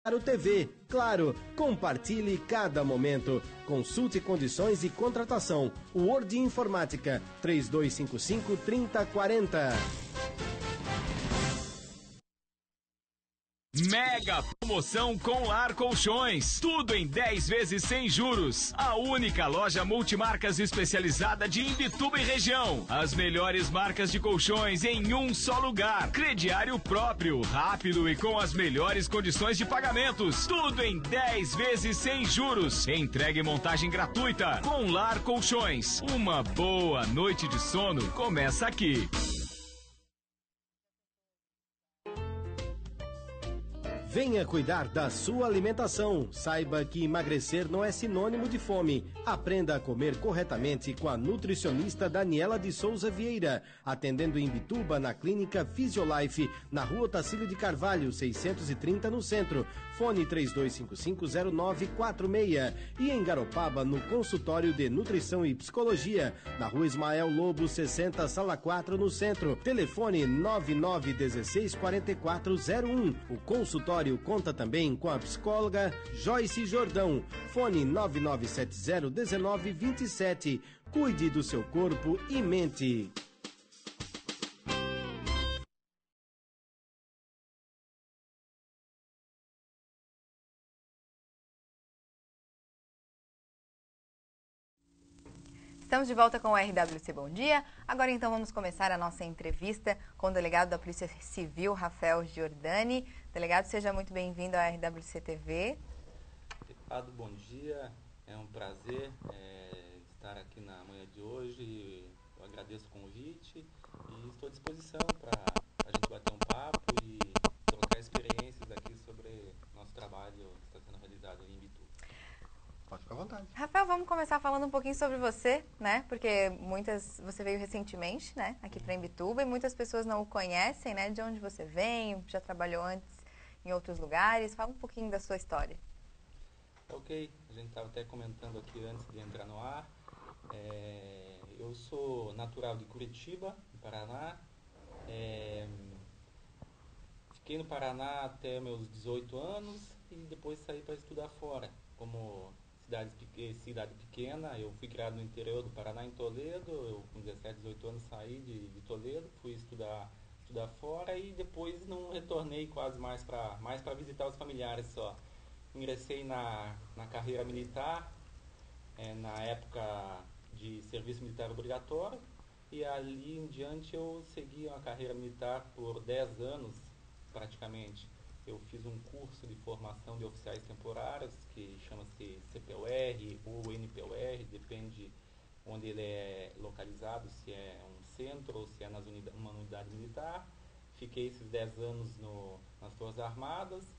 Claro TV, claro, compartilhe cada momento. Consulte condições e contratação. Word Informática, 3255-3040. Mega promoção com Lar Colchões. Tudo em 10 vezes sem juros. A única loja multimarcas especializada de Imbituba e região. As melhores marcas de colchões em um só lugar. Crediário próprio, rápido e com as melhores condições de pagamentos. Tudo em 10 vezes sem juros. Entrega e montagem gratuita. Com Lar Colchões. Uma boa noite de sono começa aqui. Venha cuidar da sua alimentação. Saiba que emagrecer não é sinônimo de fome. Aprenda a comer corretamente com a nutricionista Daniela de Souza Vieira, atendendo em Imbituba na Clínica Physiolife, na Rua Otacílio de Carvalho, 630 no centro. Fone 3255-0946. E em Garopaba, no Consultório de Nutrição e Psicologia, na Rua Ismael Lobo, 60, Sala 4 no centro. Telefone 9916-4401. O consultório conta também com a psicóloga Joyce Jordão. Fone 9970-1927. Cuide do seu corpo e mente. Estamos de volta com o RWC Bom Dia. Agora então vamos começar a nossa entrevista com o delegado da Polícia Civil, Rafael Giordani. Delegado, seja muito bem-vindo à RWC TV. Deputado, bom dia. É um prazer estar aqui na manhã de hoje. Eu agradeço o convite e estou à disposição para a gente bater um papo e trocar experiências aqui sobre nosso trabalho que está sendo realizado em Imbituba. Pode ficar à vontade. Rafael, vamos começar falando um pouquinho sobre você, né? Porque você veio recentemente, né? Aqui para Imbituba e muitas pessoas não o conhecem, né? De onde você vem, já trabalhou antes em outros lugares. Fala um pouquinho da sua história. Ok, a gente estava até comentando aqui antes de entrar no ar. Eu sou natural de Curitiba, no Paraná. Fiquei no Paraná até meus 18 anos e depois saí para estudar fora. Como cidade pequena, eu fui criado no interior do Paraná, em Toledo. Eu com 17, 18 anos saí de Toledo, fui estudar fora e depois não retornei quase mais para visitar os familiares só. Ingressei na carreira militar, na época de serviço militar obrigatório, e ali em diante eu segui uma carreira militar por 10 anos praticamente. Eu fiz um curso de formação de oficiais temporários, que chama-se CPUR ou NPUR, depende onde ele é localizado, se é um centro ou se é uma unidade militar. Fiquei esses 10 anos nas Forças Armadas,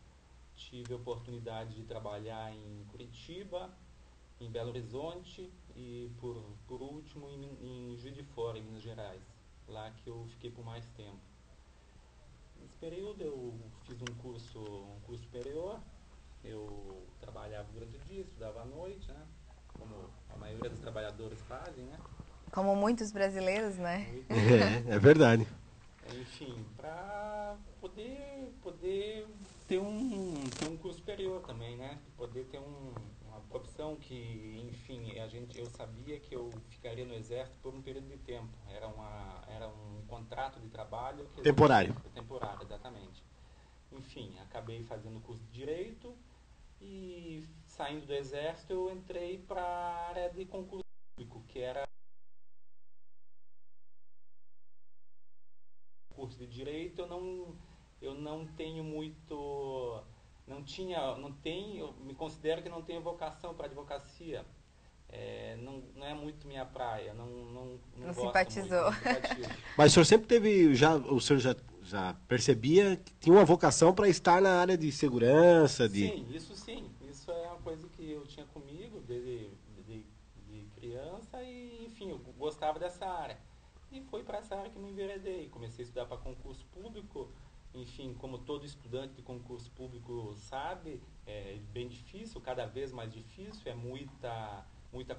tive a oportunidade de trabalhar em Curitiba, em Belo Horizonte e, por último, em Juiz de Fora, em Minas Gerais, lá que eu fiquei por mais tempo. Nesse período eu fiz um curso superior, eu trabalhava durante o dia, estudava à noite, né? Como a maioria dos trabalhadores fazem, né? Como muitos brasileiros, né? É verdade. Enfim, para poder ter um curso superior também, né? Poder ter uma profissão que, enfim, eu sabia que eu ficaria no Exército por um período de tempo. Era um contrato de trabalho. Temporário. Temporário, exatamente. Enfim, acabei fazendo o curso de Direito e, saindo do Exército, eu entrei para a área de concurso público, que era curso de Direito. Eu não tenho muito... eu me considero que não tenho vocação para advocacia. Não é muito minha praia, não simpatizou. Muito, Mas o senhor sempre teve, o senhor já percebia que tinha uma vocação para estar na área de segurança? Sim, isso é uma coisa que eu tinha comigo desde de criança e, enfim, eu gostava dessa área. E foi para essa área que me enveredei. Comecei a estudar para concurso público. Enfim, como todo estudante de concurso público sabe, é bem difícil, cada vez mais difícil, é muita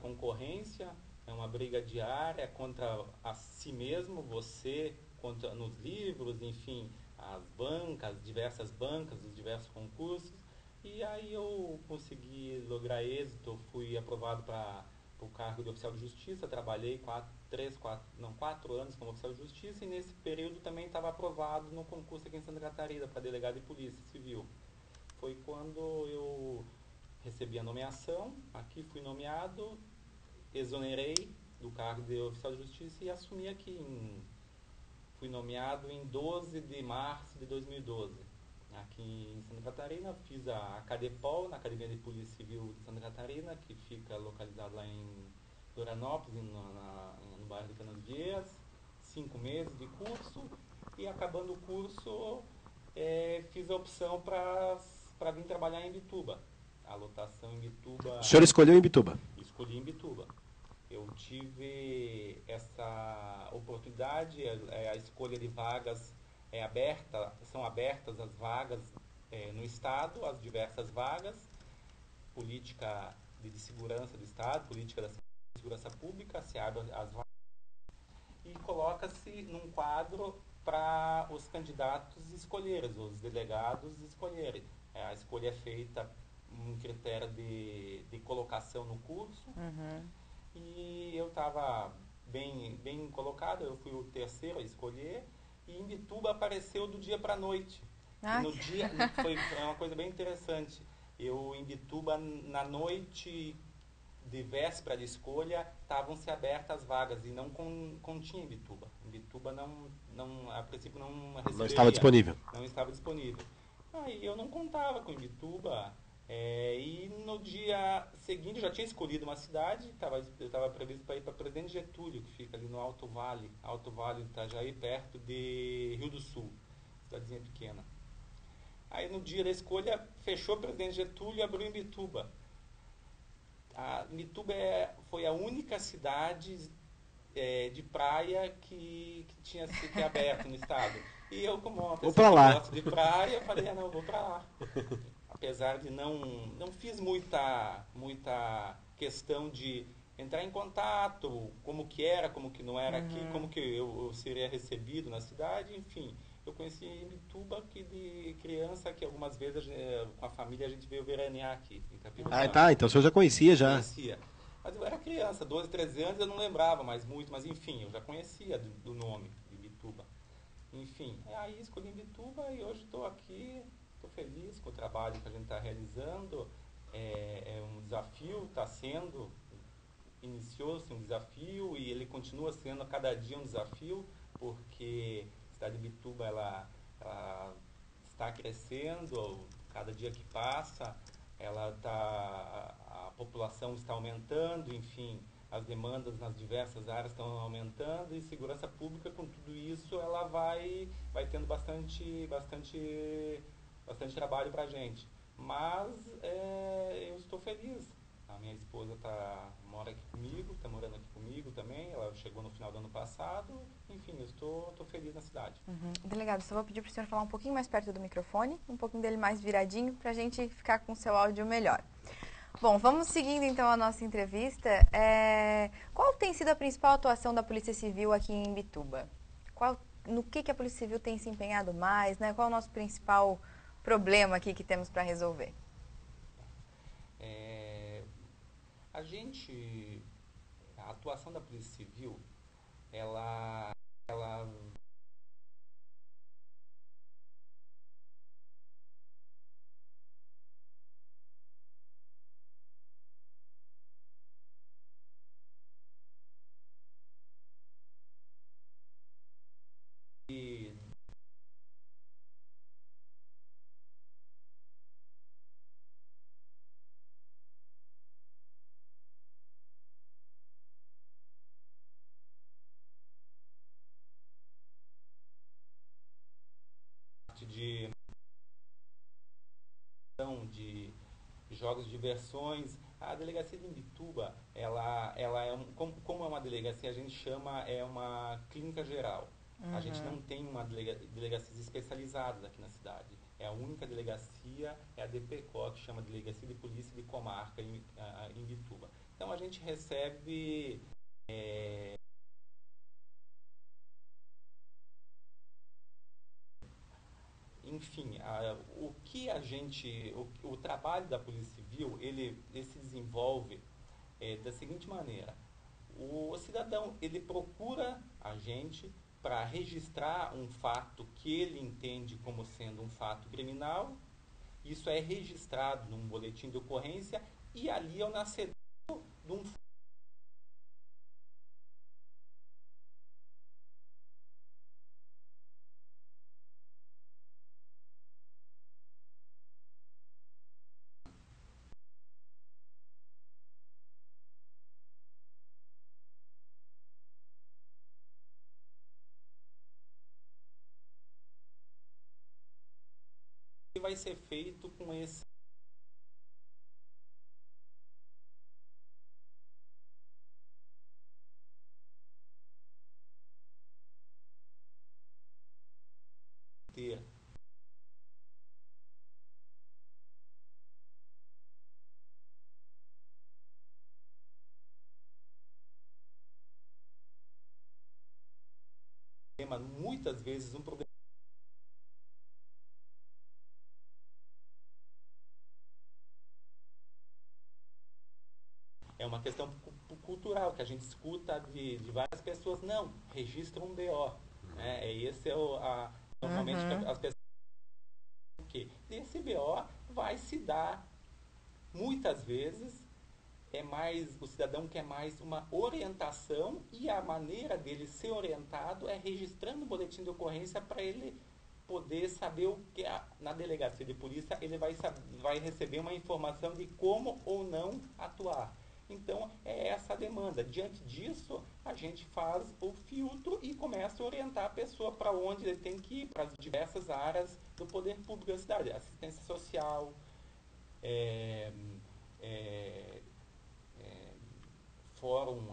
concorrência, é uma briga diária contra a si mesmo, você, contra nos livros, enfim, as diversas bancas, os diversos concursos. E E aí eu consegui lograr êxito, fui aprovado para o cargo de oficial de justiça, trabalhei 4 anos como oficial de justiça, e nesse período também estava aprovado no concurso aqui em Santa Catarina para delegado de polícia civil. Foi quando eu recebi a nomeação, aqui fui nomeado, exonerei do cargo de oficial de justiça e assumi aqui. Fui nomeado em 12 de março de 2012. Aqui em Santa Catarina, fiz a CADEPOL, na Academia de Polícia Civil de Santa Catarina, que fica localizado lá em Florianópolis, no bairro de Canasvieiras. 5 meses de curso, e acabando o curso, fiz a opção para vir trabalhar em Imbituba. A lotação em Imbituba... O senhor escolheu Imbituba? Escolhi Imbituba. Eu tive essa oportunidade, a escolha de vagas são abertas as vagas no Estado, as diversas vagas, política de segurança do Estado, política da segurança pública, se abre as vagas e coloca-se num quadro para os candidatos escolherem, os delegados escolherem. A escolha é feita um critério de colocação no curso. E eu estava bem colocado, eu fui o terceiro a escolher, e Imbituba apareceu do dia para a noite. No dia, foi uma coisa bem interessante. Eu, em Imbituba, na noite de véspera de escolha, estavam-se abertas as vagas, e não continha Imbituba. Imbituba a princípio não receberia. Não estava disponível. Não estava disponível. Aí eu não contava com Imbituba. E no dia seguinte eu já tinha escolhido uma cidade, eu estava previsto para ir para Presidente Getúlio, que fica ali no Alto Vale do Itajaí, perto de Rio do Sul, cidadezinha pequena. Aí no dia da escolha fechou Presidente Getúlio e abriu Imbituba. Imbituba foi a única cidade de praia que tinha sido aberta no estado. E eu, como uma pessoa que gosta de praia, eu falei, não, eu vou para lá. Apesar de não fiz muita questão de entrar em contato, como que era, como que não era aqui, como que eu seria recebido na cidade, enfim. Eu conheci Imbituba que de criança, que algumas vezes com a família a gente veio veranear aqui em Capibaribe. Então o senhor já conhecia já? Conhecia. Mas eu era criança, 12, 13 anos, eu não lembrava mais muito, mas enfim, eu já conhecia do nome de Imbituba. Enfim, aí escolhi Imbituba e hoje estou aqui. Estou feliz com o trabalho que a gente está realizando. É um desafio, iniciou-se um desafio e ele continua sendo a cada dia um desafio, porque a cidade de Imbituba ela está crescendo, cada dia que passa, a população está aumentando, enfim, as demandas nas diversas áreas estão aumentando, e segurança pública, com tudo isso, ela vai tendo bastante trabalho para a gente. Mas eu estou feliz. A minha esposa mora aqui comigo, está morando aqui comigo também. Ela chegou no final do ano passado. Enfim, eu estou feliz na cidade. Delegado, só vou pedir para o senhor falar um pouquinho mais perto do microfone, um pouquinho dele mais viradinho, para a gente ficar com o seu áudio melhor. Bom, vamos seguindo então a nossa entrevista. Qual tem sido a principal atuação da Polícia Civil aqui em Imbituba? No que a Polícia Civil tem se empenhado mais, né? Qual é o nosso principal problema aqui que temos para resolver? A atuação da Polícia Civil, ela de jogos de diversões. A delegacia de Imbituba, ela como é uma delegacia, a gente chama uma clínica geral. A gente não tem uma delegacias especializadas aqui na cidade. É a única delegacia, é a DPCO, que chama Delegacia de Polícia de Comarca em Imbituba. Então a gente recebe enfim, o que a gente, o trabalho da Polícia Civil, ele se desenvolve da seguinte maneira: o cidadão, ele procura a gente para registrar um fato que ele entende como sendo um fato criminal. Isso é registrado num boletim de ocorrência e ali é o nascedor de um que vai ser feito com esse. Muitas vezes um problema é uma questão cultural que a gente escuta de várias pessoas. Não, registra um BO. Né? Esse é normalmente as pessoas que esse BO vai se dar muitas vezes. É mais, o cidadão quer mais uma orientação e a maneira dele ser orientado é registrando o boletim de ocorrência para ele poder saber o que na delegacia de polícia ele vai receber uma informação de como ou não atuar. Então, é essa a demanda. Diante disso, a gente faz o filtro e começa a orientar a pessoa para onde ele tem que ir, para as diversas áreas do poder público da cidade. Assistência social, fórum,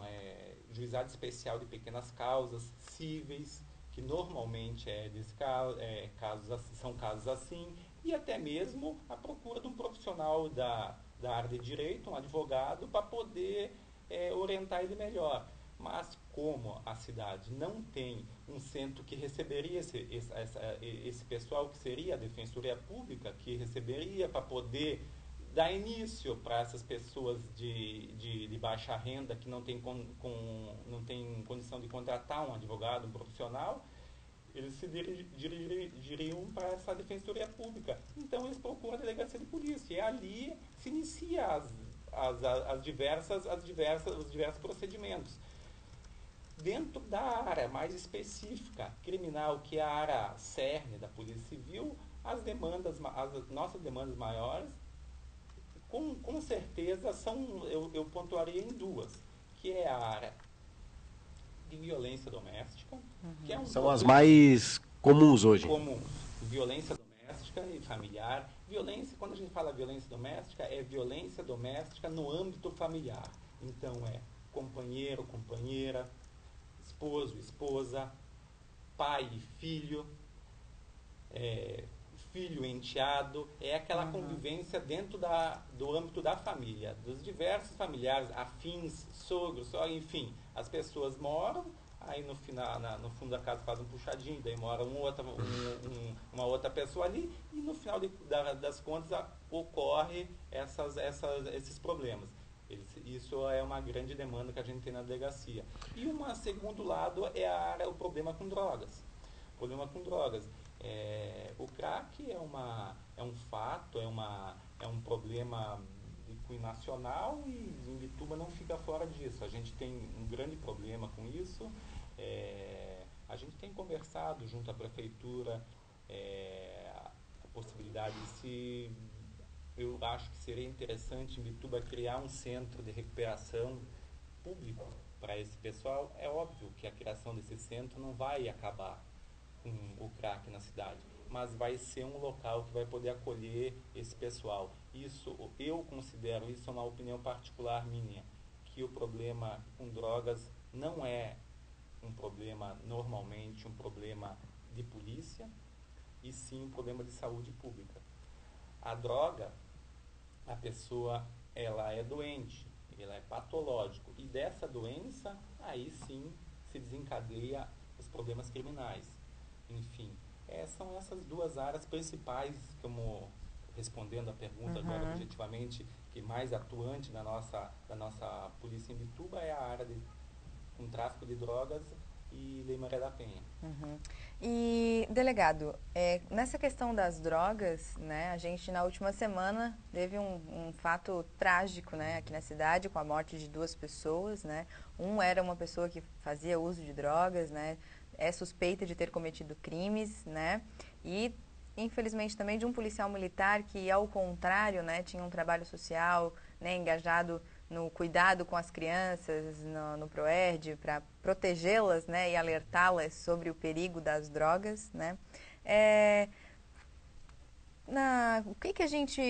juizado especial de pequenas causas, cíveis, que normalmente são casos assim, e até mesmo a procura de um profissional da área de direito, um advogado, para poder orientar ele melhor. Mas como a cidade não tem um centro que receberia esse pessoal, que seria a Defensoria Pública, que receberia para poder dar início para essas pessoas de baixa renda que não tem condição de contratar um advogado, um profissional, eles se dirigiriam para essa Defensoria Pública. Então eles procuram a delegacia de polícia e ali se inicia os diversos procedimentos. Dentro da área mais específica, criminal, que é a área cerne da Polícia Civil, as nossas demandas maiores, com certeza, eu pontuaria em duas, que é a área de violência doméstica, que é São as mais comuns hoje. Comum. Violência doméstica e familiar. Violência, quando a gente fala violência doméstica, é violência doméstica no âmbito familiar. Então, é companheiro, companheira, esposo, esposa, pai e filho, filho enteado, é aquela convivência dentro do âmbito da família, dos diversos familiares, afins, sogros, enfim, as pessoas moram, aí no fundo da casa faz um puxadinho, daí mora uma outra pessoa ali, e no final das contas ocorre esses problemas. Isso é uma grande demanda que a gente tem na delegacia. E um segundo lado é o problema com drogas. O crack é um fato, é um problema de cunho nacional e Imbituba não fica fora disso. A gente tem um grande problema com isso. A gente tem conversado junto à prefeitura a possibilidade eu acho que seria interessante em Imbituba criar um centro de recuperação público para esse pessoal. É óbvio que a criação desse centro não vai acabar com o crack na cidade, mas vai ser um local que vai poder acolher esse pessoal. Eu considero isso uma opinião particular minha, que o problema com drogas não é um problema normalmente um problema de polícia, e sim um problema de saúde pública. A droga, a pessoa ela é doente, ela é patológico, e dessa doença aí sim se desencadeia os problemas criminais. Enfim, São essas duas áreas principais, como respondendo a pergunta agora objetivamente, que mais atuante da nossa polícia em Imbituba é a área com tráfico de drogas e Lei Maria da Penha. E, delegado, nessa questão das drogas, né, a gente na última semana teve um fato trágico, né, aqui na cidade, com a morte de 2 pessoas, né. Um era uma pessoa que fazia uso de drogas, né, é suspeita de ter cometido crimes, né, e infelizmente também de um policial militar que, ao contrário, né, tinha um trabalho social, né, engajado no cuidado com as crianças, no PROERD, para protegê-las, né, e alertá-las sobre o perigo das drogas, né. O que a gente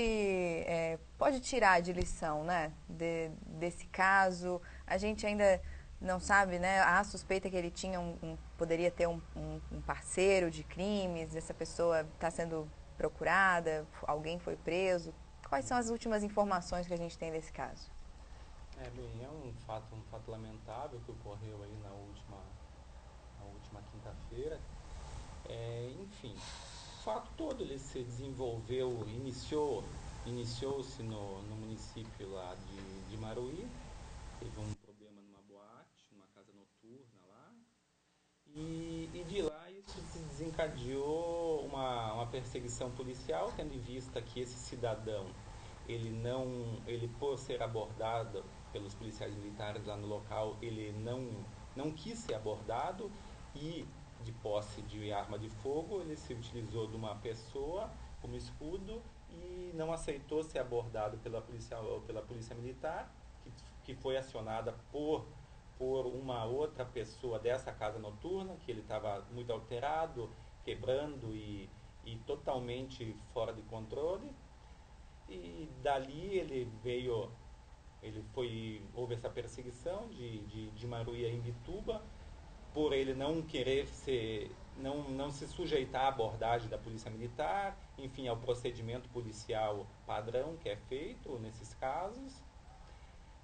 pode tirar de lição, né, desse caso? A gente ainda não sabe, né, a suspeita que ele tinha poderia ter um parceiro de crimes, essa pessoa está sendo procurada, alguém foi preso. Quais são as últimas informações que a gente tem desse caso? Bem, é um fato lamentável que ocorreu aí na última quinta-feira. Enfim, o fato todo ele se desenvolveu, iniciou-se no município lá de Maruí. Teve um problema numa boate, numa casa noturna lá, e de lá isso se desencadeou uma perseguição policial, tendo em vista que esse cidadão, ele por ser abordado pelos policiais militares lá no local, ele não quis ser abordado, e de posse de arma de fogo, ele se utilizou de uma pessoa como escudo e não aceitou ser abordado pela polícia militar, que foi acionada por uma outra pessoa dessa casa noturna, que ele estava muito alterado, quebrando e totalmente fora de controle. E dali houve essa perseguição de Maruí a Imbituba, por ele não querer não se sujeitar à abordagem da polícia militar, enfim, ao procedimento policial padrão que é feito nesses casos.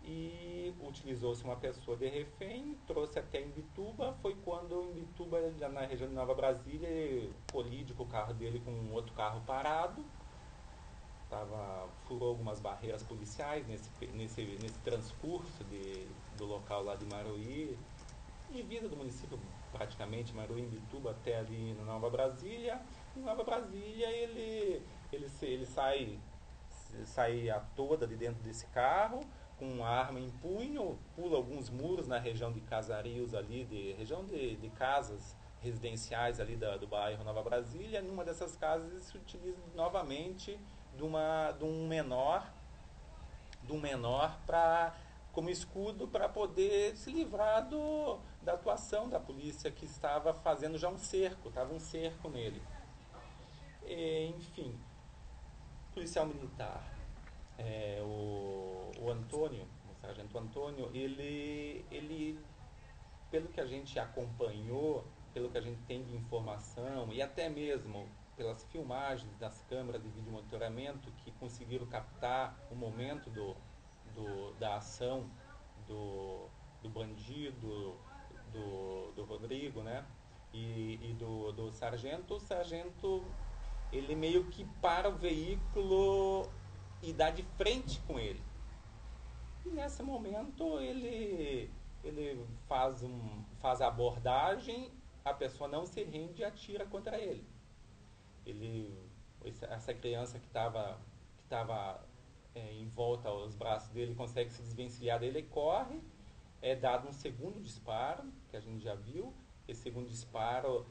E utilizou-se uma pessoa de refém, trouxe até Imbituba. Foi quando Imbituba, já na região de Nova Brasília, ele colide com o carro dele com um outro carro parado. Furou algumas barreiras policiais nesse transcurso do local lá de Maruí, divisa do município praticamente, Maruí, Imbituba, até ali na Nova Brasília. Em Nova Brasília ele sai a toda de dentro desse carro, com uma arma em punho, pula alguns muros na região de casarios ali, região de casas residenciais ali do bairro Nova Brasília. Numa dessas casas ele se utiliza novamente de um menor como escudo para poder se livrar da atuação da polícia, que estava fazendo já um cerco nele. Enfim, policial militar, o Antônio, o sargento Antônio, ele, pelo que a gente acompanhou, pelo que a gente tem de informação, e até mesmo pelas filmagens das câmeras de vídeo monitoramento que conseguiram captar o momento da ação do bandido, do Rodrigo, né? E do sargento. O sargento, ele meio que para o veículo e dá de frente com ele. E nesse momento ele faz a abordagem, a pessoa não se rende e atira contra ele. Essa criança que estava em volta aos braços dele consegue se desvencilhar dele e corre. É dado um segundo disparo, que a gente já viu. Esse segundo disparo,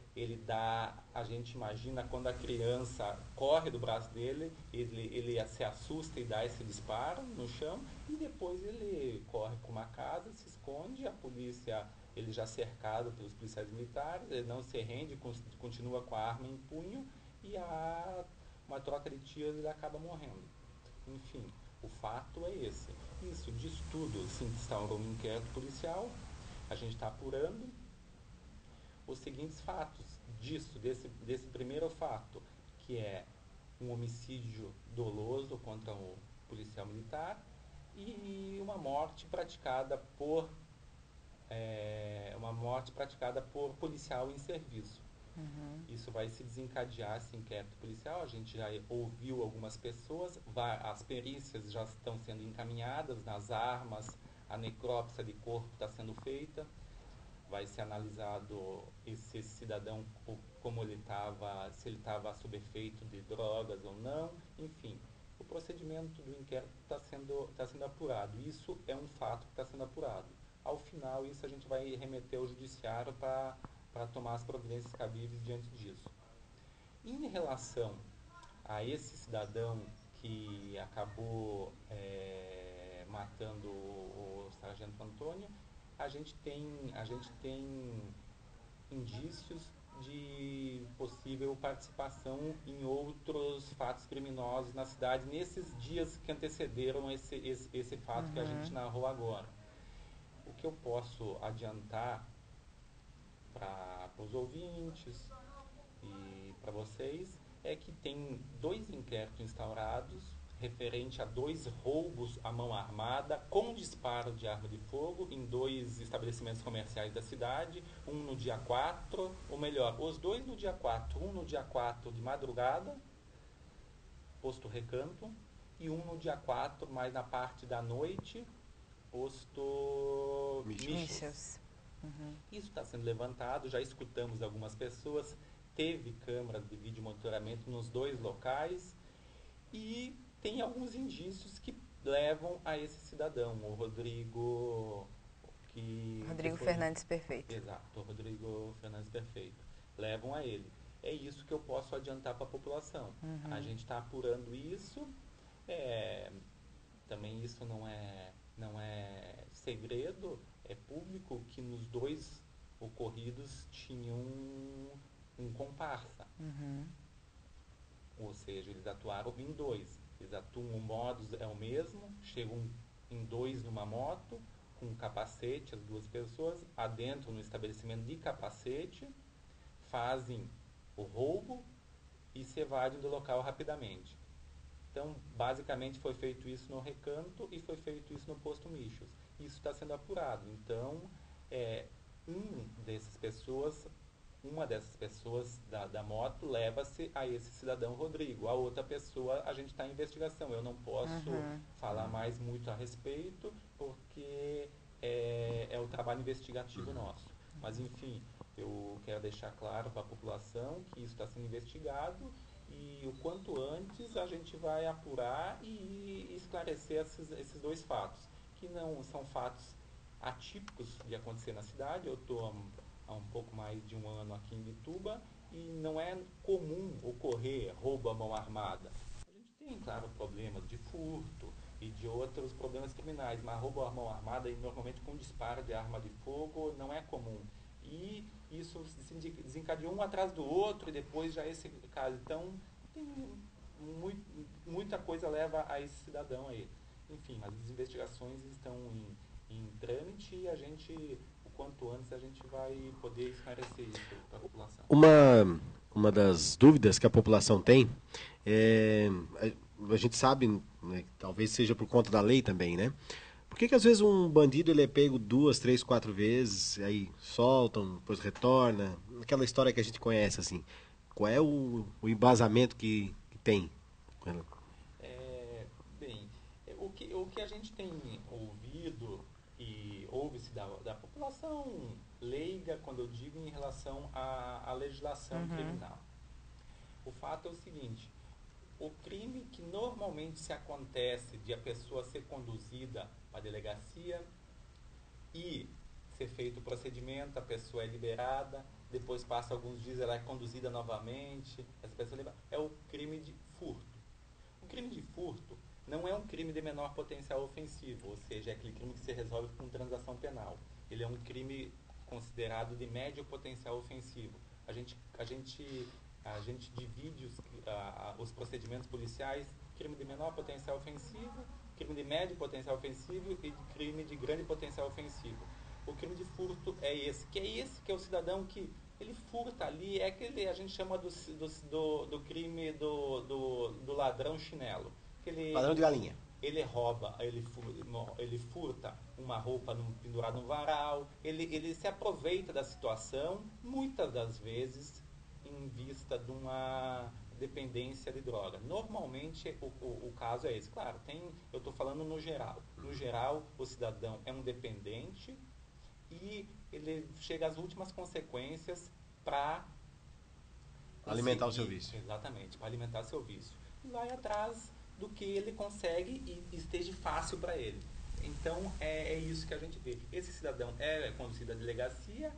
a gente imagina quando a criança corre do braço dele, ele se assusta e dá esse disparo no chão, e depois ele corre para uma casa, se esconde. A polícia, ele já cercado pelos policiais militares, ele não se rende, continua com a arma em punho, e há uma troca de tiros e ele acaba morrendo. Enfim, o fato é esse. Disso tudo se instaurou um inquérito policial. A gente está apurando os seguintes fatos desse primeiro fato, que é um homicídio doloso contra o policial militar e uma morte praticada por policial em serviço. Isso vai se desencadear, esse inquérito policial. A gente já ouviu algumas pessoas, as perícias já estão sendo encaminhadas nas armas, a necrópsia de corpo está sendo feita, vai ser analisado esse cidadão, como ele estava, se ele estava sob efeito de drogas ou não, enfim. O procedimento do inquérito está sendo apurado. Isso é um fato que está sendo apurado. Ao final, isso a gente vai remeter ao judiciário para tomar as providências cabíveis diante disso. Em relação a esse cidadão que acabou matando o sargento Antônio, a gente tem indícios de possível participação em outros fatos criminosos na cidade nesses dias que antecederam esse fato que a gente narrou agora. O que eu posso adiantar para os ouvintes e para vocês é que tem 2 inquéritos instaurados referente a 2 roubos à mão armada com disparo de arma de fogo em 2 estabelecimentos comerciais da cidade, um no dia 4, ou melhor, os 2 no dia 4, um no dia 4 de madrugada, posto Recanto, e um no dia 4, mais na parte da noite, posto Michels. Isso está sendo levantado, já escutamos algumas pessoas, teve câmeras de vídeo monitoramento nos 2 locais e tem alguns indícios que levam a esse cidadão, o Rodrigo Fernandes Perfeito. Exato, o Rodrigo Fernandes Perfeito. Levam a ele. É isso que eu posso adiantar para a população. A gente está apurando isso. Também isso não é segredo, é público que nos 2 ocorridos tinham um comparsa. Ou seja, eles atuaram em 2. Eles atuam, o modus é o mesmo, chegam em 2 numa moto, com capacete, as 2 pessoas, adentram no estabelecimento de capacete, fazem o roubo e se evadem do local rapidamente. Então, basicamente, foi feito isso no Recanto e foi feito isso no posto Michels. Isso está sendo apurado. Então, uma dessas pessoas da moto leva-se a esse cidadão Rodrigo. A outra pessoa, a gente está em investigação. Eu não posso falar mais muito a respeito, porque é o trabalho investigativo nosso. Mas, enfim, eu quero deixar claro para a população que isso está sendo investigado e o quanto antes a gente vai apurar e esclarecer esses 2 fatos, que não são fatos atípicos de acontecer na cidade. Eu estou há um pouco mais de 1 ano aqui em Bituba e não é comum ocorrer roubo à mão armada. A gente tem, claro, problemas de furto e de outros problemas criminais, mas roubo à mão armada, e normalmente com disparo de arma de fogo, não é comum. E isso se desencadeou um atrás do outro e depois já esse caso. Então, tem muita coisa leva a esse cidadão aí. Enfim, mas as investigações estão em trâmite e o quanto antes a gente vai poder esclarecer isso para a população. Uma das dúvidas que a população tem a gente sabe, né, talvez seja por conta da lei também, né? Por que às vezes um bandido ele é pego 2, 3, 4 vezes, aí soltam, depois retorna? Aquela história que a gente conhece, assim. Qual é o embasamento que tem? O que a gente tem ouvido e ouve-se da população leiga, quando eu digo em relação à legislação criminal. O fato é o seguinte: o crime que normalmente se acontece de a pessoa ser conduzida para a delegacia e ser feito o procedimento, a pessoa é liberada, depois passa alguns dias, ela é conduzida novamente, essa pessoa é o crime de furto. O crime de furto não é um crime de menor potencial ofensivo, ou seja, é aquele crime que se resolve com transação penal. Ele é um crime considerado de médio potencial ofensivo. A gente divide os procedimentos policiais: crime de menor potencial ofensivo, crime de médio potencial ofensivo e crime de grande potencial ofensivo. O crime de furto é esse que é o cidadão que ele furta ali, é aquele a gente chama do crime do ladrão chinelo. Ladrão de galinha. Ele rouba, ele furta uma roupa pendurada no varal, ele se aproveita da situação, muitas das vezes em vista de uma dependência de droga. Normalmente o caso é esse. Claro, eu estou falando no geral. No geral, o cidadão é um dependente e ele chega às últimas consequências para alimentar o seu vício. Exatamente, para alimentar seu vício. E vai atrás do que ele consegue e esteja fácil para ele. Então, é isso que a gente vê. Esse cidadão é conduzido à delegacia,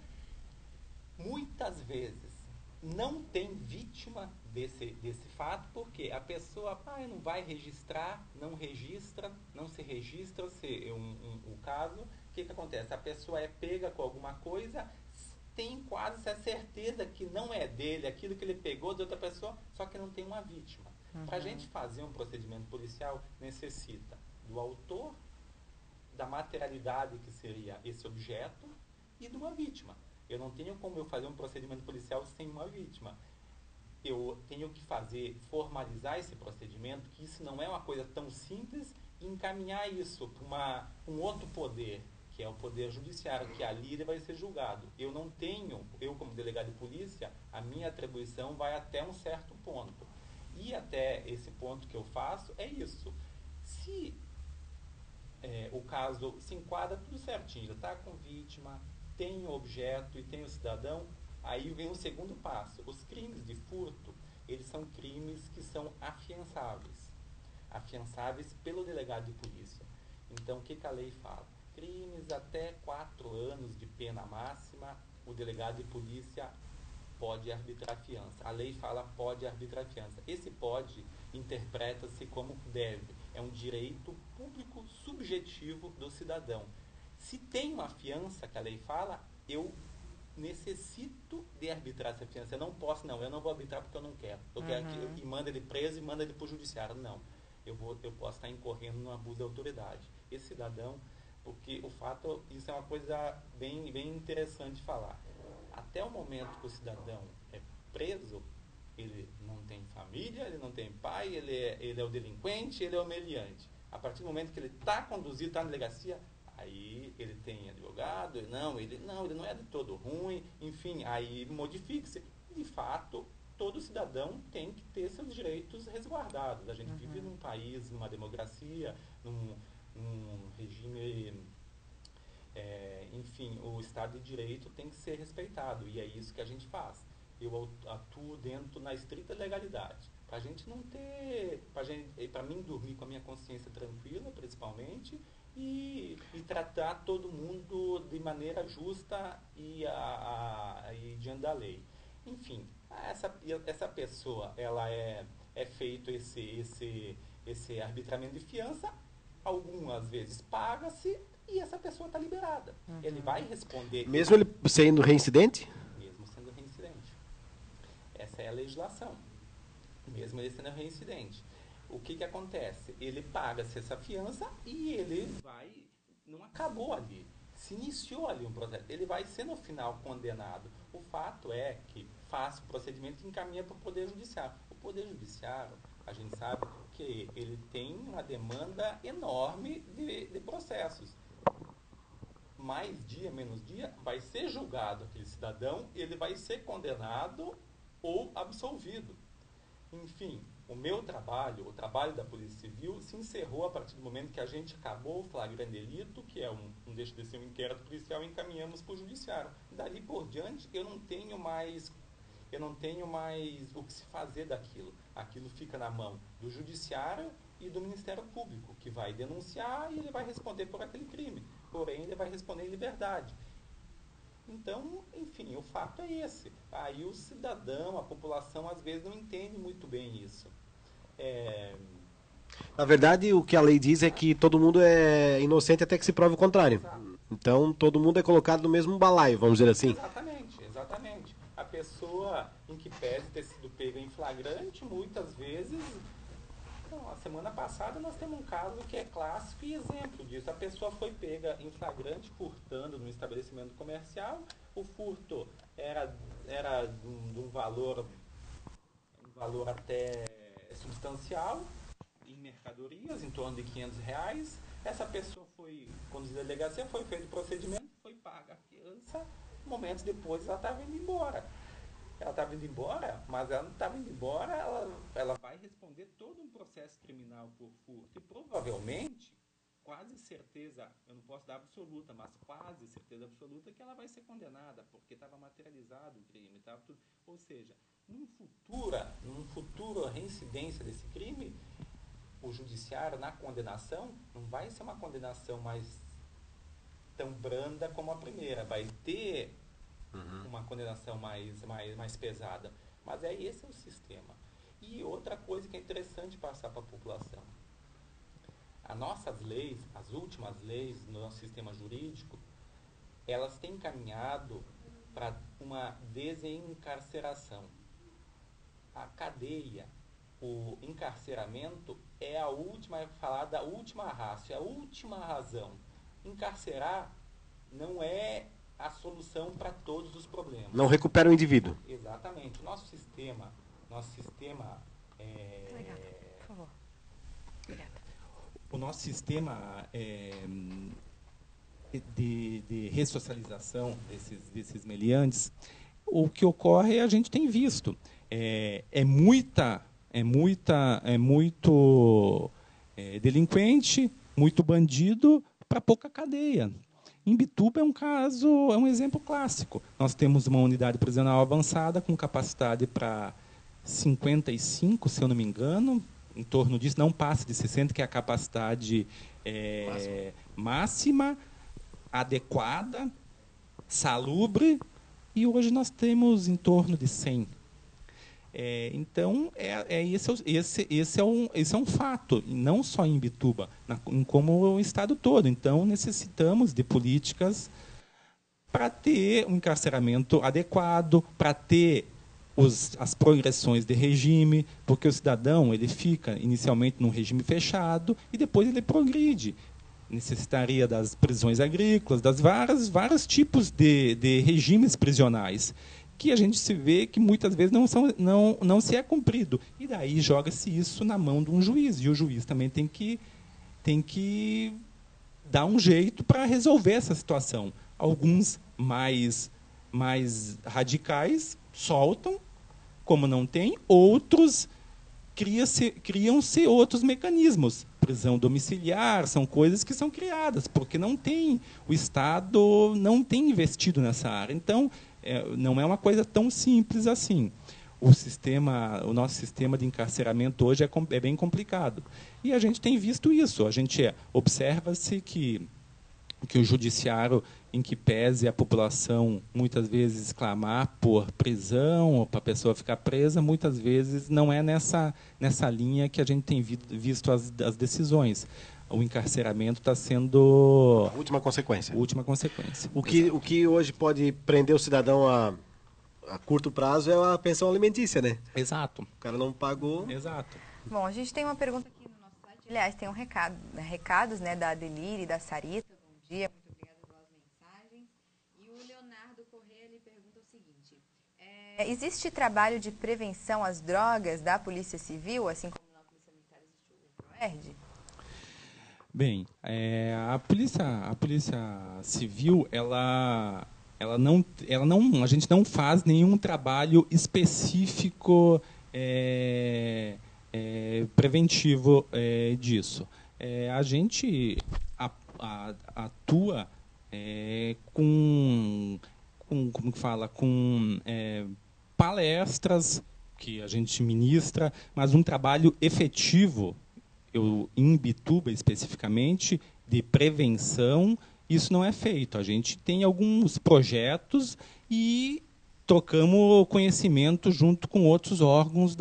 muitas vezes não tem vítima desse fato, porque a pessoa não vai registrar, não se registra o caso. O que acontece? A pessoa é pega com alguma coisa, tem quase a certeza que não é dele, aquilo que ele pegou de outra pessoa, só que não tem uma vítima. Para a gente fazer um procedimento policial, necessita do autor, da materialidade que seria esse objeto e de uma vítima. Eu não tenho como eu fazer um procedimento policial sem uma vítima. Eu tenho que formalizar esse procedimento, que isso não é uma coisa tão simples, e encaminhar isso para um outro poder, que é o poder judiciário, que ali ele vai ser julgado. Eu como delegado de polícia, a minha atribuição vai até um certo ponto. E até esse ponto que eu faço é isso. Se o caso se enquadra tudo certinho, já está com vítima, tem o objeto e tem o cidadão, aí vem o segundo passo. Os crimes de furto, eles são crimes que são afiançáveis pelo delegado de polícia. Então, o que a lei fala? Crimes até 4 anos de pena máxima, o delegado de polícia pode arbitrar fiança. A lei fala pode arbitrar fiança. Esse pode interpreta-se como deve. É um direito público subjetivo do cidadão. Se tem uma fiança que a lei fala, eu necessito de arbitrar essa fiança. Eu não vou arbitrar porque eu não quero. Eu quero que manda ele preso e manda ele para o judiciário. Não. Eu posso estar incorrendo no abuso da autoridade. Esse cidadão, porque isso é uma coisa bem interessante de falar. Até o momento que o cidadão é preso, ele não tem família, ele não tem pai, ele é o delinquente, ele é o meliante. A partir do momento que ele está conduzido, está na delegacia, aí ele tem advogado, ele não é de todo ruim, enfim, aí modifica-se. De fato, todo cidadão tem que ter seus direitos resguardados. A gente vive num país, numa democracia, num regime... enfim, o Estado de Direito tem que ser respeitado, e é isso que a gente faz. Eu atuo na estrita legalidade, para a gente não ter, para mim dormir com a minha consciência tranquila, principalmente, e tratar todo mundo de maneira justa e diante da lei. Enfim, essa pessoa, ela é feito esse arbitramento de fiança, algumas vezes paga-se, e essa pessoa está liberada. Ele vai responder... Mesmo ele sendo reincidente? Mesmo sendo reincidente. Essa é a legislação. Mesmo ele sendo reincidente. O que acontece? Ele paga-se essa fiança e ele não acabou ali. Se iniciou ali um processo. Ele vai ser, no final, condenado. O fato é que faz o procedimento e encaminha para o Poder Judiciário. O Poder Judiciário, a gente sabe que ele tem uma demanda enorme de processos. Mais dia, menos dia, vai ser julgado aquele cidadão, ele vai ser condenado ou absolvido. Enfim, o meu trabalho, o trabalho da Polícia Civil, se encerrou a partir do momento que a gente acabou o flagrante delito, que é não deixa de ser um inquérito policial, e encaminhamos para o judiciário. Dali por diante, eu não tenho mais o que se fazer daquilo. Aquilo fica na mão do judiciário e do Ministério Público, que vai denunciar e ele vai responder por aquele crime. Porém, ele vai responder em liberdade. Então, enfim, o fato é esse. Aí o cidadão, a população, às vezes não entende muito bem isso. Na verdade, o que a lei diz é que todo mundo é inocente até que se prove o contrário. Exato. Então, todo mundo é colocado no mesmo balaio, vamos dizer assim. Exatamente. A pessoa, em que pese ter sido pega em flagrante, muitas vezes... Então, a semana passada nós temos um caso que é clássico e exemplo disso. A pessoa foi pega em flagrante furtando num estabelecimento comercial. O furto era de um valor até substancial em mercadorias, em torno de R$500. Essa pessoa foi conduzida à delegacia, foi feito o procedimento, foi paga a fiança. Momentos depois ela estava indo embora. ela está vindo embora, mas ela não está vindo embora, ela vai responder todo um processo criminal por furto. E provavelmente, quase certeza, eu não posso dar absoluta, mas quase certeza absoluta que ela vai ser condenada, porque estava materializado o crime. Tava tudo. Ou seja, num futuro reincidência desse crime, o judiciário, na condenação, não vai ser uma condenação mais tão branda como a primeira, vai ter uma condenação mais pesada. Mas esse é o sistema. E outra coisa que é interessante passar para a população. As nossas leis, as últimas leis do nosso sistema jurídico, elas têm caminhado para uma desencarceração. A cadeia, o encarceramento é a última, é falar da última ratio, é a última razão. Encarcerar não é a solução para todos os problemas. Não recupera o indivíduo. Exatamente. O nosso sistema Por favor. Obrigada. O nosso sistema de ressocialização desses meliantes, o que ocorre, a gente tem visto. É muito delinquente, muito bandido para pouca cadeia. Imbituba é um exemplo clássico. Nós temos uma unidade prisional avançada com capacidade para 55, se eu não me engano, em torno disso, não passa de 60, que é a capacidade máxima, adequada, salubre, e hoje nós temos em torno de 100. Então, esse é um fato, não só em Imbituba, como o Estado todo. Então, necessitamos de políticas para ter um encarceramento adequado, para ter as progressões de regime, porque o cidadão ele fica inicialmente num regime fechado e depois ele progride. Necessitaria das prisões agrícolas, das vários tipos de regimes prisionais, que a gente se vê que muitas vezes não se é cumprido. E daí joga-se isso na mão de um juiz. E o juiz também tem que dar um jeito para resolver essa situação. Alguns mais radicais soltam, como não tem, outros criam-se outros mecanismos. Prisão domiciliar, são coisas que são criadas, porque o Estado não tem investido nessa área. Então, não é uma coisa tão simples assim. O nosso sistema de encarceramento hoje é bem complicado. E a gente tem visto isso. Observa-se que o judiciário, em que pese a população muitas vezes clamar por prisão ou para a pessoa ficar presa, muitas vezes não é nessa linha que a gente tem visto as decisões. O encarceramento está sendo a última consequência. O que hoje pode prender o cidadão a curto prazo é a pensão alimentícia, né? Exato. O cara não pagou. Exato. Bom, a gente tem uma pergunta aqui no nosso site. Aliás, tem recados, né, da Adelir e da Sarita. Bom dia, muito obrigada pelas mensagens. E o Leonardo Corrêa lhe pergunta o seguinte: existe trabalho de prevenção às drogas da Polícia Civil, assim como na Polícia Militar existe o PROERD? Bem, a polícia civil, a gente não faz nenhum trabalho específico preventivo disso. A gente atua com palestras que a gente ministra, mas um trabalho efetivo, em Imbituba especificamente, de prevenção, isso não é feito. A gente tem alguns projetos e trocamos conhecimento junto com outros órgãos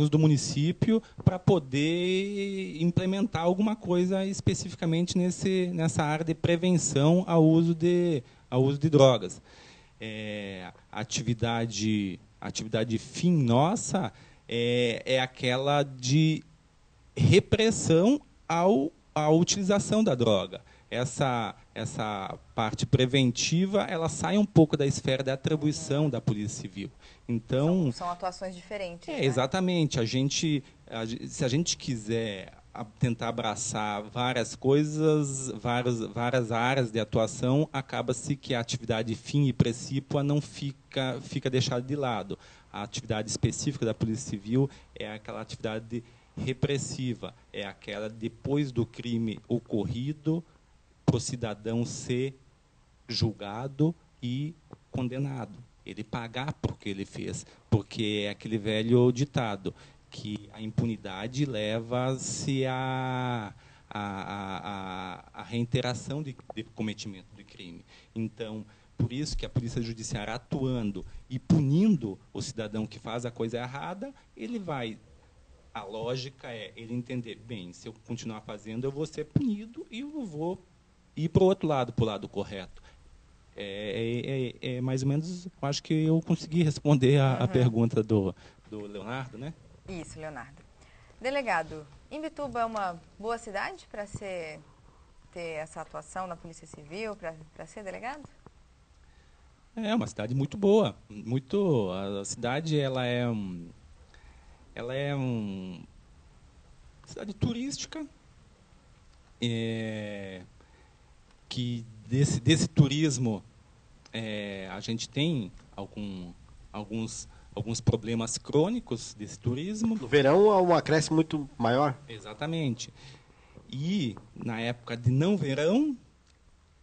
do município para poder implementar alguma coisa especificamente nessa área de prevenção ao uso de drogas. A atividade fim nossa é aquela de repressão à utilização da droga. Essa parte preventiva, ela sai um pouco da esfera da atribuição da Polícia Civil. Então, são atuações diferentes. Né? Exatamente. Se a gente quiser tentar abraçar várias coisas, várias áreas de atuação, acaba-se que a atividade fim e precípua não fica deixada de lado. A atividade específica da Polícia Civil é aquela atividade repressiva, é aquela depois do crime ocorrido, para o cidadão ser julgado e condenado, ele pagar por que ele fez, porque é aquele velho ditado que a impunidade leva-se à reiteração de cometimento de crime. Então, por isso que a Polícia Judiciária, atuando e punindo o cidadão que faz a coisa errada, ele vai... A lógica é ele entender, bem, se eu continuar fazendo, eu vou ser punido e eu vou ir para o outro lado, para o lado correto. Mais ou menos, acho que eu consegui responder a pergunta do Leonardo, né? Isso, Leonardo. Delegado, Imbituba é uma boa cidade para ter essa atuação na Polícia Civil, para ser delegado? É uma cidade muito boa. A cidade ela é uma cidade turística, que desse turismo a gente tem alguns problemas crônicos desse turismo. No verão há um acréscimo muito maior? Exatamente. E, na época de não verão,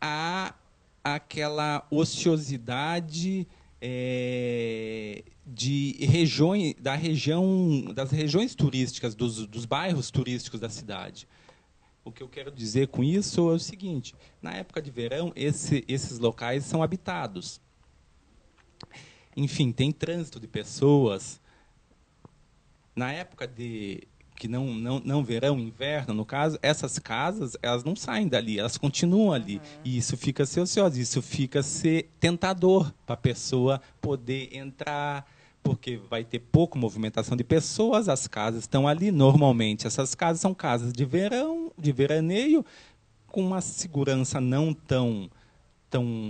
há aquela ociosidade das regiões turísticas, dos bairros turísticos da cidade. O que eu quero dizer com isso é o seguinte: na época de verão, esses locais são habitados. Enfim, tem trânsito de pessoas. Na época que não verão, inverno, no caso, essas casas, elas não saem dali, elas continuam ali. E isso fica ser ocioso, isso fica ser tentador para a pessoa poder entrar, porque vai ter pouca movimentação de pessoas, as casas estão ali. Normalmente, essas casas são casas de verão, de veraneio, com uma segurança não tão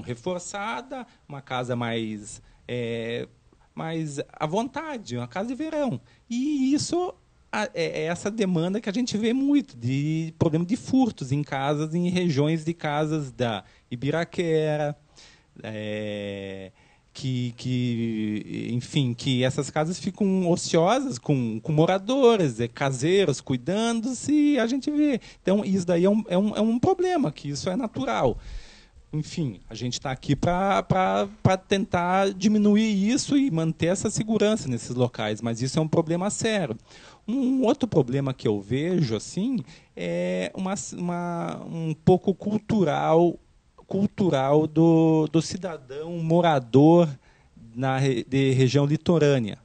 reforçada, uma casa mais à vontade, uma casa de verão. E isso é essa demanda que a gente vê muito, de problema de furtos em casas, em regiões de casas da Ibiraquera, enfim, que essas casas ficam ociosas, com moradores, caseiros cuidando-se, e a gente vê. Então, isso daí é um problema, que isso é natural. Enfim, a gente está aqui para tentar diminuir isso e manter essa segurança nesses locais, mas isso é um problema sério. Um outro problema que eu vejo assim é um pouco cultural do cidadão morador de região litorânea.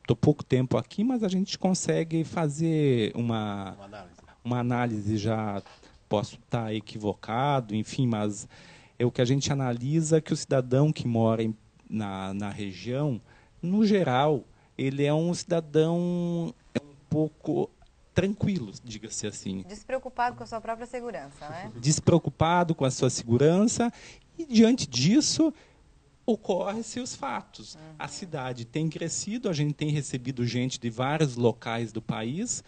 Estou pouco tempo aqui, mas a gente consegue fazer uma análise. Já posso estar equivocado, enfim, mas é o que a gente analisa, que o cidadão que mora na região, no geral, ele é um cidadão um pouco tranquilo, diga-se assim. Despreocupado com a sua própria segurança, né? Despreocupado com a sua segurança, e diante disso ocorrem-se os fatos. A cidade tem crescido, a gente tem recebido gente de vários locais do país.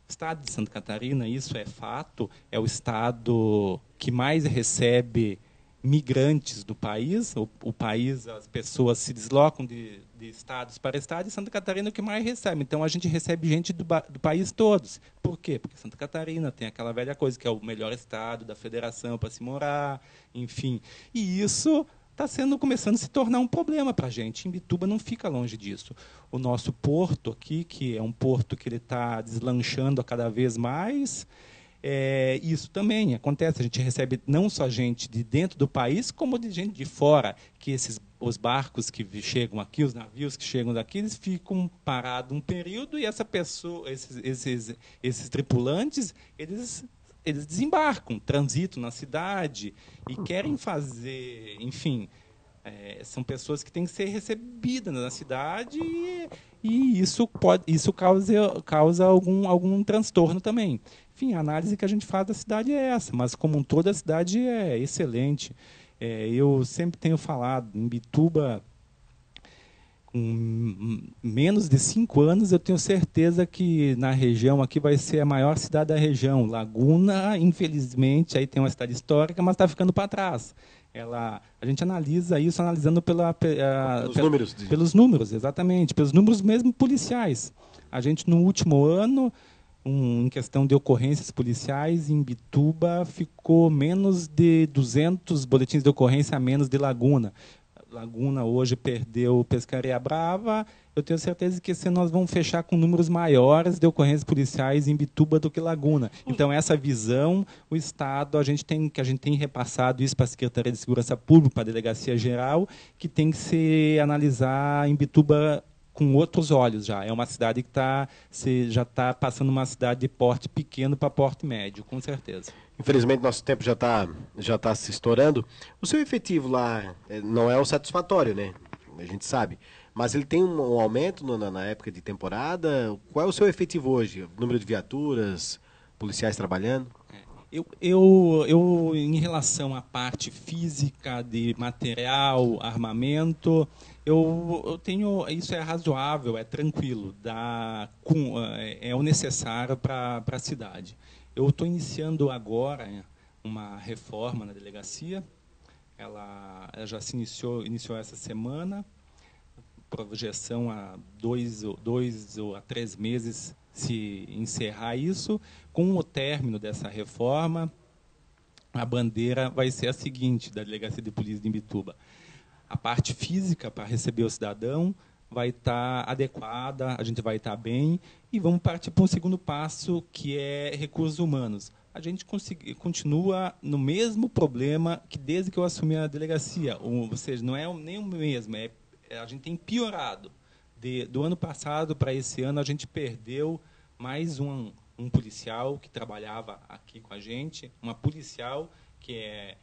O estado de Santa Catarina, isso é fato, é o estado que mais recebe migrantes do país. O país, as pessoas se deslocam de estados para estado, e Santa Catarina é o que mais recebe. Então, a gente recebe gente do país todos. Por quê? Porque Santa Catarina tem aquela velha coisa, que é o melhor estado da federação para se morar, enfim. E isso está começando a se tornar um problema para a gente. Imbituba não fica longe disso. O nosso porto aqui, que é um porto que ele está deslanchando a cada vez mais, isso também acontece. A gente recebe não só gente de dentro do país, como de gente de fora, que os barcos que chegam aqui, os navios que chegam daqui, eles ficam parados um período, e essa pessoa, esses tripulantes, eles desembarcam, transitam na cidade e querem fazer, enfim, são pessoas que têm que ser recebidas na cidade, e isso causa algum transtorno também. Enfim, a análise que a gente faz da cidade é essa, mas como um todo a cidade é excelente. Eu sempre tenho falado, Imbituba, com menos de 5 anos, eu tenho certeza que na região aqui vai ser a maior cidade da região. Laguna, infelizmente, aí tem uma cidade histórica, mas está ficando para trás. A gente analisa isso analisando pelos números, exatamente, pelos números mesmo policiais. A gente, no último ano, em questão de ocorrências policiais, em Imbituba ficou menos de 200 boletins de ocorrência a menos de Laguna. Laguna hoje perdeu Pescaria Brava. Eu tenho certeza que esse ano nós vamos fechar com números maiores de ocorrências policiais em Imbituba do que Laguna. Então, essa visão, o Estado, a gente tem repassado isso para a Secretaria de Segurança Pública, para a Delegacia Geral, que tem que se analisar Imbituba com outros olhos já. É uma cidade que já está passando uma cidade de porte pequeno para porte médio, com certeza. Infelizmente, nosso tempo já tá se estourando. O seu efetivo lá não é o satisfatório, né? A gente sabe. Mas ele tem um aumento na época de temporada? Qual é o seu efetivo hoje? O número de viaturas, policiais trabalhando? Eu, em relação à parte física, de material, armamento, eu tenho, isso é razoável, é tranquilo, é o necessário para a cidade. Eu estou iniciando agora uma reforma na delegacia, ela já se iniciou essa semana, projeção a 2 ou a 3 meses se encerrar isso. Com o término dessa reforma, a bandeira vai ser a seguinte, da Delegacia de Polícia de Imbituba. A parte física para receber o cidadão vai estar adequada, a gente vai estar bem, e vamos partir para um segundo passo, que é recursos humanos. A gente continua no mesmo problema que desde que eu assumi a delegacia, ou seja, não é nem o mesmo, a gente tem piorado. Do ano passado para esse ano, a gente perdeu mais um policial que trabalhava aqui com a gente, uma policial que é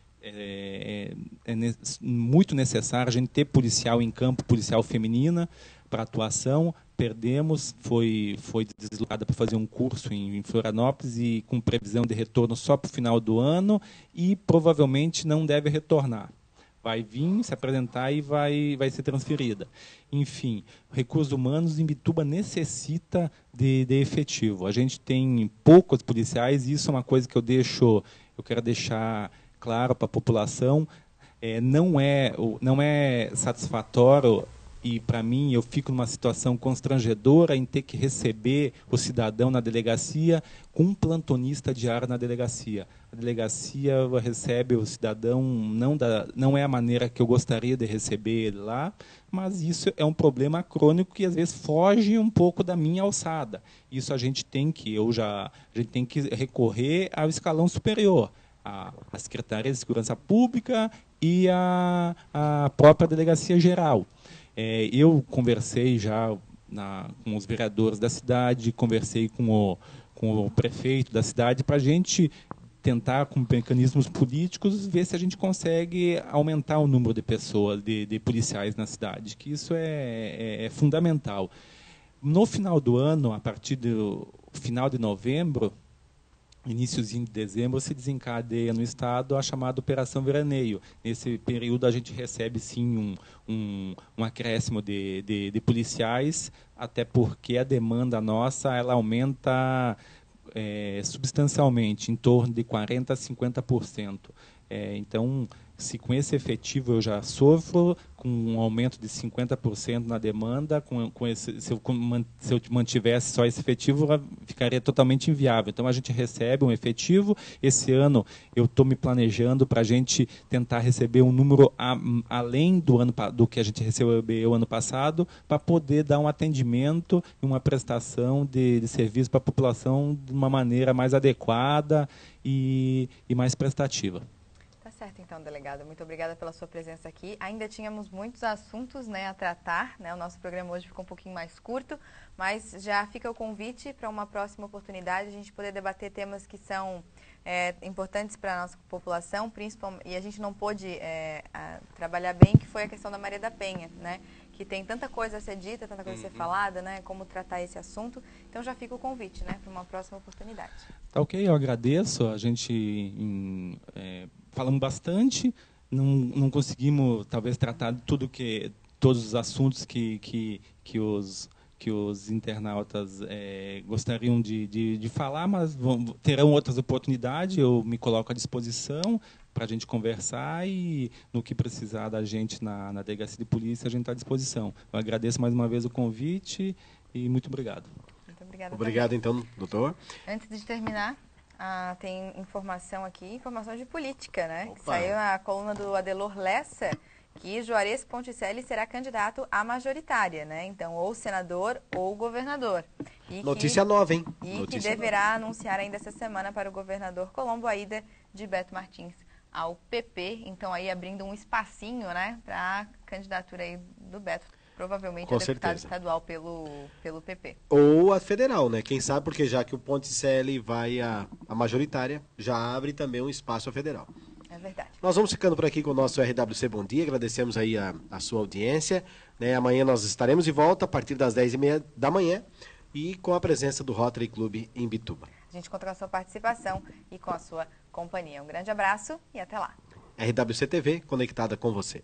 muito necessário a gente ter policial em campo, policial feminina para atuação. Perdemos, foi deslocada para fazer um curso em Florianópolis e com previsão de retorno só para o final do ano e provavelmente não deve retornar. Vai vir, se apresentar e vai ser transferida. Enfim, recursos humanos em Imbituba necessita de efetivo. A gente tem poucos policiais e isso é uma coisa que eu quero deixar claro para a população. Não é satisfatório. E, para mim, eu fico numa situação constrangedora em ter que receber o cidadão na delegacia com um plantonista diário na delegacia. A delegacia recebe o cidadão, não é a maneira que eu gostaria de receber ele lá, mas isso é um problema crônico que, às vezes, foge um pouco da minha alçada. Isso a gente tem que recorrer ao escalão superior, a Secretaria de Segurança Pública e a própria Delegacia Geral. Eu conversei já com os vereadores da cidade, conversei com o prefeito da cidade para a gente tentar, com mecanismos políticos, ver se a gente consegue aumentar o número de pessoas, de policiais na cidade, que isso é fundamental. No final do ano, a partir do final de novembro, iníciozinho de dezembro, se desencadeia no Estado a chamada Operação Veraneio. Nesse período, a gente recebe, sim, um acréscimo de policiais, até porque a demanda nossa ela aumenta substancialmente, em torno de 40% a 50%. Então, se com esse efetivo eu já sofro, com um aumento de 50% na demanda, se eu mantivesse só esse efetivo, ficaria totalmente inviável. Então, a gente recebe um efetivo. Esse ano, eu estou me planejando para a gente tentar receber um número além do que a gente recebeu ano passado, para poder dar um atendimento e uma prestação de serviço para a população de uma maneira mais adequada e mais prestativa. Tá certo, então, delegado. Muito obrigada pela sua presença aqui. Ainda tínhamos muitos assuntos, né, a tratar, né? O nosso programa hoje ficou um pouquinho mais curto, mas já fica o convite para uma próxima oportunidade a gente poder debater temas que são importantes para a nossa população, principalmente, e a gente não pôde trabalhar bem, que foi a questão da Maria da Penha, né? Que tem tanta coisa a ser dita, tanta coisa a ser falada, né? Como tratar esse assunto. Então já fica o convite, né, para uma próxima oportunidade. Tá ok, eu agradeço. A gente falamos bastante, não conseguimos talvez tratar de tudo que todos os assuntos que os internautas gostariam de falar, mas terão outras oportunidades. Eu me coloco à disposição para a gente conversar e, no que precisar da gente na delegacia de polícia, a gente está à disposição. Eu agradeço mais uma vez o convite e muito obrigado. Muito obrigada. Obrigado, então, doutor. Antes de terminar, tem informação aqui, informação de política, né? Opa. Que saiu na coluna do Adelor Lessa, que Juarez Ponticelli será candidato à majoritária, né? Então, ou senador ou governador. Notícia nova, hein? E Notícia que deverá anunciar ainda essa semana para o governador Colombo a ida de Beto Martins ao PP. Então, aí abrindo um espacinho, né, para a candidatura aí do Beto, provavelmente a deputado estadual pelo PP. Ou a federal, né? Quem sabe, porque já que o Ponticelli vai a majoritária, já abre também um espaço à federal. É verdade. Nós vamos ficando por aqui com o nosso RWC Bom Dia, agradecemos aí a sua audiência, né? Amanhã nós estaremos de volta a partir das 10h30 da manhã e com a presença do Rotary Club em Imbituba. A gente conta com a sua participação e com a sua companhia. Um grande abraço e até lá. RWC TV, conectada com você.